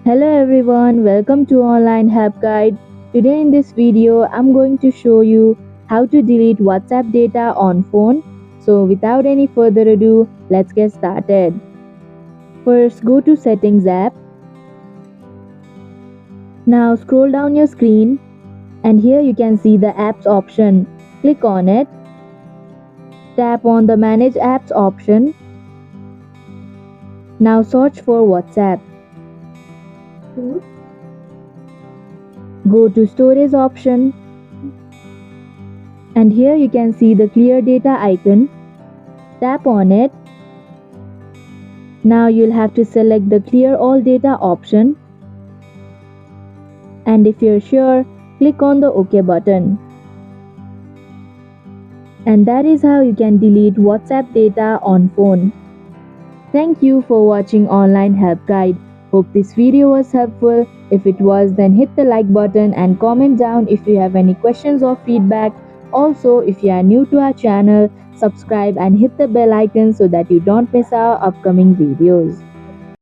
Hello everyone, welcome to Online Help Guide. Today in this video, I'm going to show you how to delete WhatsApp data on phone. So without any further ado, let's get started. First, go to Settings app. Now scroll down your screen and here you can see the apps option. Click on it. Tap on the Manage Apps option. Now search for WhatsApp. Go to Storage option. And here you can see the clear data icon. Tap on it. Now you'll have to select the clear all data option. And if you're sure, click on the OK button. And that is how you can delete WhatsApp data on phone. Thank you for watching Online Help Guide. Hope this video was helpful. If it was, then hit the like button and comment down if you have any questions or feedback. Also, if you are new to our channel, subscribe and hit the bell icon so that you don't miss our upcoming videos.